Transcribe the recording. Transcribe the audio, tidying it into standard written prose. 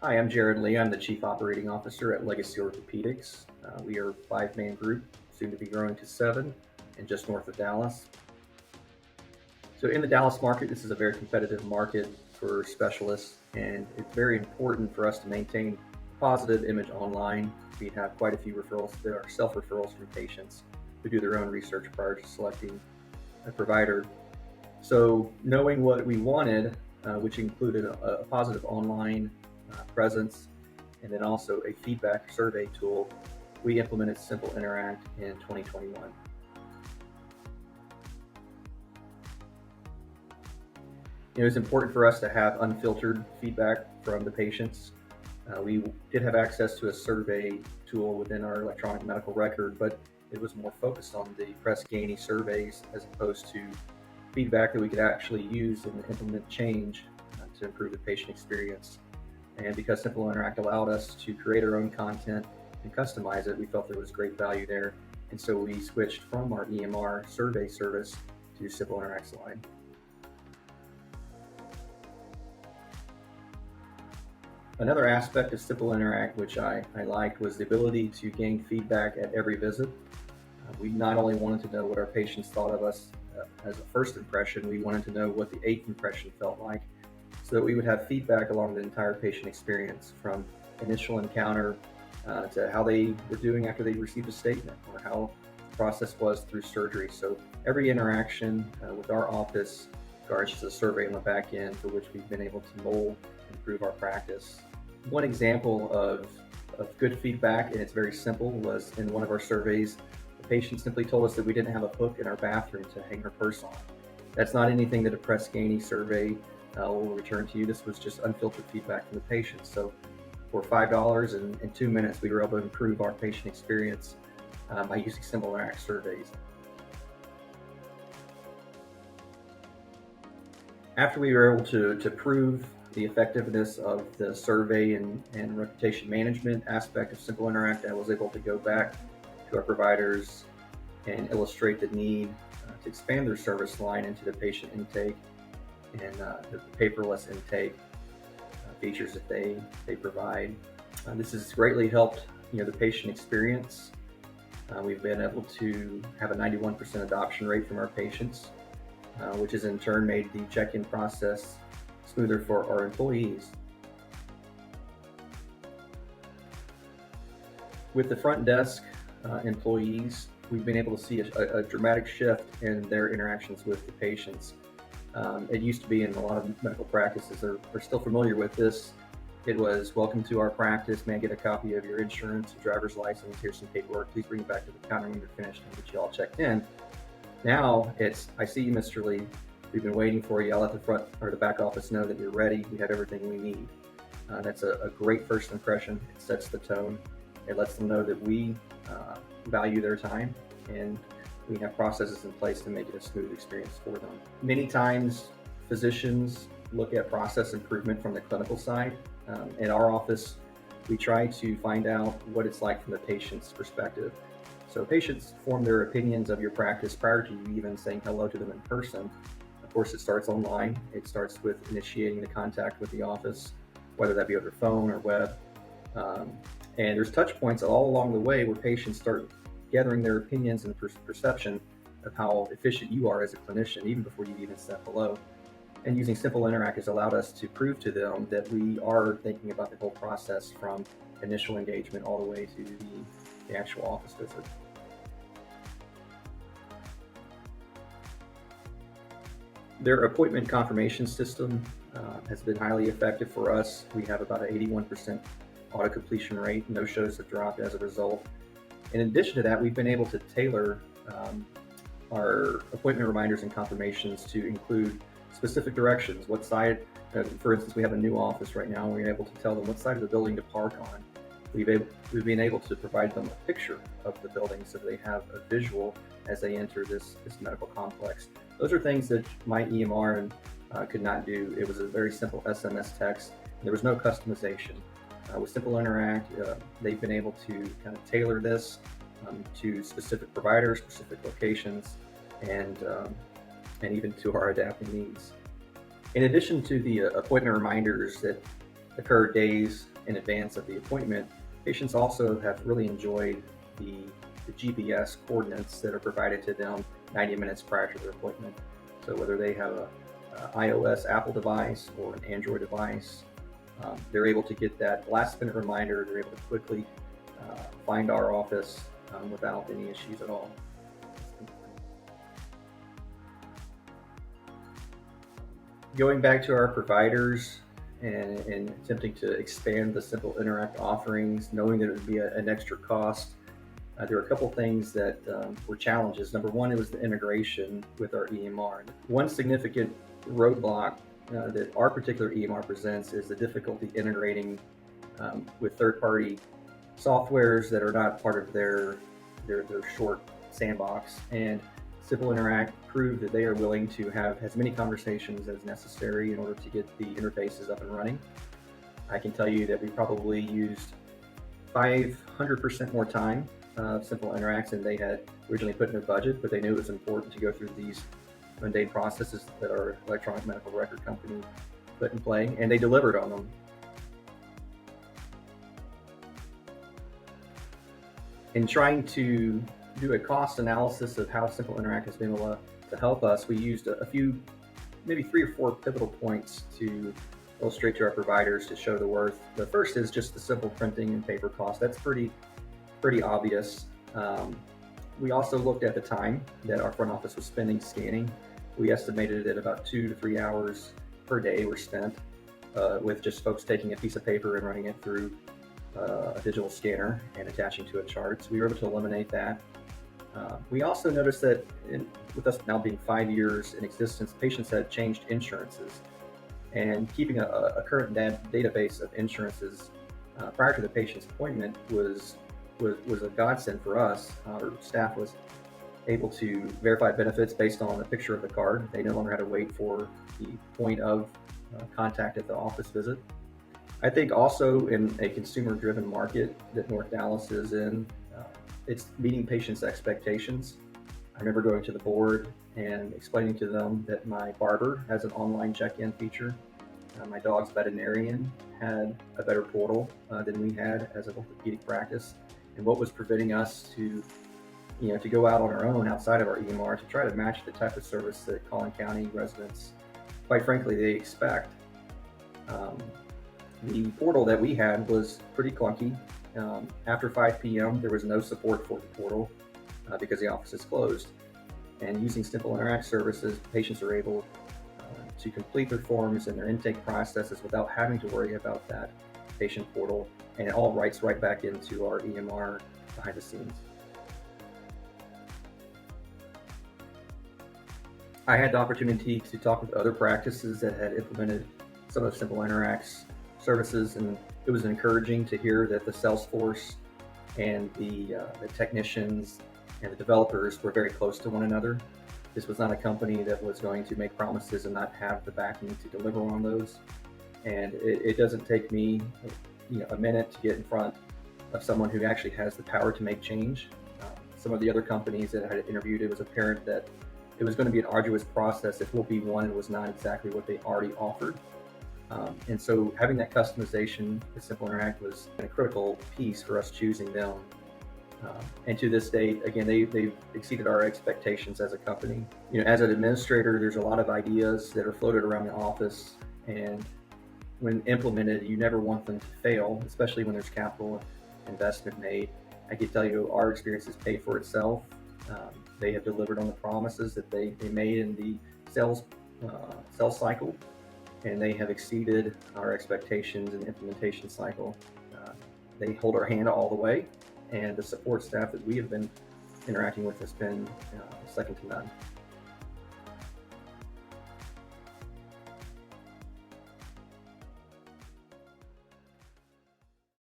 Hi, I'm Jared Lee. I'm the Chief Operating Officer at Legacy Orthopedics. We are a five-man group, soon to be growing to seven, and just north of Dallas. So in the Dallas market, this is a very competitive market for specialists, and it's very important for us to maintain a positive image online. We have quite a few referrals that are self-referrals from patients who do their own research prior to selecting a provider. So knowing what we wanted, which included a positive online presence, and then also a feedback survey tool, we implemented Simple Interact in 2021. It's important for us to have unfiltered feedback from the patients. We did have access to a survey tool within our electronic medical record, but it was more focused on the Press Ganey surveys as opposed to feedback that we could actually use and implement change to improve the patient experience. And because Simple Interact allowed us to create our own content and customize it, we felt there was great value there. And so we switched from our EMR survey service to Simple Interact's line. Another aspect of Simple Interact, which I liked, was the ability to gain feedback at every visit. We not only wanted to know what our patients thought of us as a first impression, we wanted to know what the eighth impression felt like, so that we would have feedback along the entire patient experience, from initial encounter to how they were doing after they received a statement, or how the process was through surgery. So every interaction with our office garnishes a survey on the back end for which we've been able to mold and improve our practice. One example of good feedback, and it's very simple, was in one of our surveys. The patient simply told us that we didn't have a hook in our bathroom to hang her purse on. That's not anything that a Press Ganey survey will return to you. This was just unfiltered feedback from the patient. So for $5 in 2 minutes, we were able to improve our patient experience by using Simple Interact surveys. After we were able to prove the effectiveness of the survey and reputation management aspect of Simple Interact, I was able to go back to our providers and illustrate the need to expand their service line into the patient intake and the paperless intake features that they provide. This has greatly helped the patient experience. We've been able to have a 91% adoption rate from our patients, which has in turn made the check-in process smoother for our employees. With the front desk employees, we've been able to see a dramatic shift in their interactions with the patients. It used to be in a lot of medical practices, they're still familiar with this. It was, welcome to our practice, may I get a copy of your insurance, your driver's license, here's some paperwork, please bring it back to the counter when you're finished and get you all checked in. Now it's, I see you, Mr. Lee, we've been waiting for you, I'll let the front or the back office know that you're ready, we have everything we need. That's a great first impression. It sets the tone. It lets them know that we value their time, and we have processes in place to make it a smooth experience for them. Many times, physicians look at process improvement from the clinical side. In our office, we try to find out what it's like from the patient's perspective. So patients form their opinions of your practice prior to you even saying hello to them in person. Of course, it starts online. It starts with initiating the contact with the office, whether that be over phone or web. And there's touch points all along the way where patients start gathering their opinions and perception of how efficient you are as a clinician, even before you even said hello. And using Simple Interact has allowed us to prove to them that we are thinking about the whole process from initial engagement all the way to the actual office visit. Their appointment confirmation system has been highly effective for us. We have about an 81% auto completion rate. No shows have dropped as a result. In addition to that, we've been able to tailor our appointment reminders and confirmations to include specific directions. What side, for instance, we have a new office right now, and we're able to tell them what side of the building to park on. We've been able to provide them a picture of the building so they have a visual as they enter this medical complex. Those are things that my EMR could not do. It was a very simple SMS text. There was no customization. With Simple Interact, they've been able to kind of tailor this to specific providers, specific locations, and even to our adapting needs. In addition to the appointment reminders that occur days in advance of the appointment, patients also have really enjoyed the GPS coordinates that are provided to them 90 minutes prior to their appointment. So whether they have a iOS Apple device or an Android device, they're able to get that last minute reminder. They're able to quickly find our office without any issues at all. Going back to our providers and attempting to expand the Simple Interact offerings, knowing that it would be an extra cost, there were a couple things that were challenges. Number one, it was the integration with our EMR. One significant roadblock that our particular EMR presents is the difficulty integrating with third-party softwares that are not part of their short sandbox. And Simple Interact proved that they are willing to have as many conversations as necessary in order to get the interfaces up and running. I can tell you that we probably used 500% more time Simple Interacts than they had originally put in their budget, but they knew it was important to go through these mundane processes that our electronic medical record company put in play, and they delivered on them. In trying to do a cost analysis of how Simple Interact has been able to help us, we used a few, maybe 3 or 4 pivotal points to illustrate to our providers to show the worth. The first is just the simple printing and paper cost. That's pretty obvious. We also looked at the time that our front office was spending scanning. We estimated that about 2 to 3 hours per day were spent with just folks taking a piece of paper and running it through a digital scanner and attaching to a chart. So we were able to eliminate that. We also noticed that with us now being 5 years in existence, patients had changed insurances, and keeping a current database of insurances prior to the patient's appointment was a godsend for us. Our staff was able to verify benefits based on a picture of the card. They no longer had to wait for the point of contact at the office visit. I think also in a consumer-driven market that North Dallas is in, it's meeting patients' expectations. I remember going to the board and explaining to them that my barber has an online check-in feature. My dog's veterinarian had a better portal than we had as an orthopedic practice, and what was preventing us to go out on our own outside of our EMR to try to match the type of service that Collin County residents, quite frankly, they expect. The portal that we had was pretty clunky. After 5 p.m., there was no support for the portal because the office is closed. And using Simple Interact services, patients are able to complete their forms and their intake processes without having to worry about that patient portal, and it all writes right back into our EMR behind the scenes. I had the opportunity to talk with other practices that had implemented some of Simple Interact's services, and it was encouraging to hear that the sales force and the technicians and the developers were very close to one another. This was not a company that was going to make promises and not have the backing to deliver on those. And it doesn't take me a minute to get in front of someone who actually has the power to make change. Some of the other companies that I had interviewed, it was apparent that it was going to be an arduous process if what we wanted was not exactly what they already offered. And so having that customization with Simple Interact was a critical piece for us choosing them. And to this date, again, they've exceeded our expectations as a company. As an administrator, there's a lot of ideas that are floated around the office, and when implemented, you never want them to fail, especially when there's capital investment made. I can tell you our experiences pay for itself. They have delivered on the promises that they made in the sales cycle, and they have exceeded our expectations in the implementation cycle. They hold our hand all the way, and the support staff that we have been interacting with has been second to none.